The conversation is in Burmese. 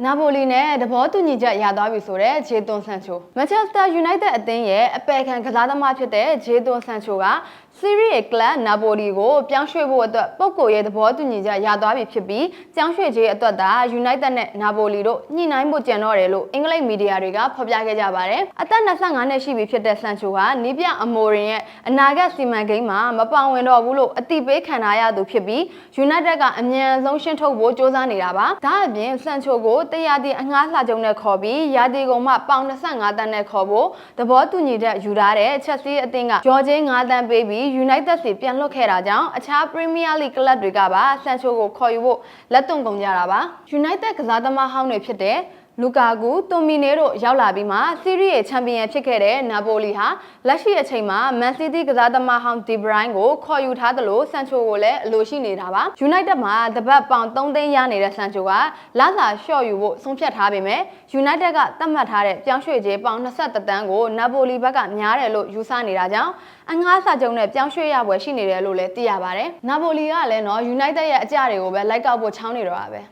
နာပိုလီနဲ့သဘောတူညီချက်ရသွားပြီဆိုတဲ့ဂျေသွန်ဆန်ချိုမန်ချက်စတာယူနိုက်တက်အသင်းရဲ့အပယ်ခံကစားသမားဖြစ်တဲ့ဂျေသွန်ဆန်ချိုကစီရီရဲ့ကလပ်နာပိုလီကိုပြောင်းရွှေ့ဖို့အတွက်ပုဂ္ဂိုလ်ရဲ့သဘောတူညီချက်ရသွားပြီဖြစ်ပြီးပြောင်းရွှေ့ခြင်းအတွက်သာယူနိုက်တက်နဲ့နာပိုလီတို့ညှိနှိုင်းဖို့ကြံတော့တယ်လို့အင်္ဂလိပ်မီဒီယာတွေကဖော်ပြခဲ့ကြပါတယ်။အသက်25နှစ်ရှိပြီဖြစ်တဲ့ဆန်ချိုဟာနီးပြအမိုရင်ရဲ့အနာဂတ်စီမံကိန်းမှာမပါဝင်တော့ဘူးလို့အတိပေးခံထားရသူဖြစ်ပြီးယူနိုက်တက်ကအမြန်ဆုံးရှင်းထုတ်ဖို့ကြိုးစားနေတာပါ။ဒါအပြင်ဆန်ချိုကိုတရားအငှားစာချုပ်နဲ့ခေါ်ပြီးရာသီကုန်မှပေါင်25တန်းနဲ့ခေါ်ဖို့သဘောတူညီချက်ယူထားတဲ့ချက်စီအသင်းကဂျော်ဂျင်း9တန်းပေးပြီးယူနိုက်တက်စီပြန်လွှတ်ခဲ့တာကြောင့်အခြားပရီးမီးယားလိကလပ်တွေကပါဆန်ချိုကိုခေါ်ယူဖို့လက်သွန်ကုန်ကြတာပါယူနိုက်တက်ကစားသမားဟောင်းတွေဖြစ်တဲ့လူကာကူတိုမီနေတို့ရောက်လာပြီးမှစီးရီးရဲ့ချန်ပီယံဖြစ်ခဲ့တဲ့နာပိုလီဟာလက်ရှိအချိန်မှာမန်စီးတီးကစားသမားဟောင်းဒီဘရိုင်းကိုခေါ်ယူထားသလိုဆန်ချိုကိုလည်းအလိုရှိနေတာပါယူနိုက်တက်မှာတပတ်ပေါင်3သိန်းရနေတဲ့ဆန်ချိုကလစာလျှော့ယူဖို့ဆုံးဖြတ်ထားပေမဲ့ယူနိုက်တက်ကသတ်မှတ်ထားတဲ့ပြောင်းရွှေ့ခြင်းပေါင်21တန်းကိုနာပိုလီဘက်ကများတယ်လို့ယူဆနေတာကြောင့်အငှားစာချုပ်နဲ့ပြောင်းရွှေ့ရပွဲရှိနေတယ်လို့လည်းသိရပါတယ်နာပိုလီကလည်းနော်ယူနိုက်တက်ရဲ့အကြတွေကိုပဲလိုက်ကောက်ဖို့ချောင်းနေတော့တာပဲ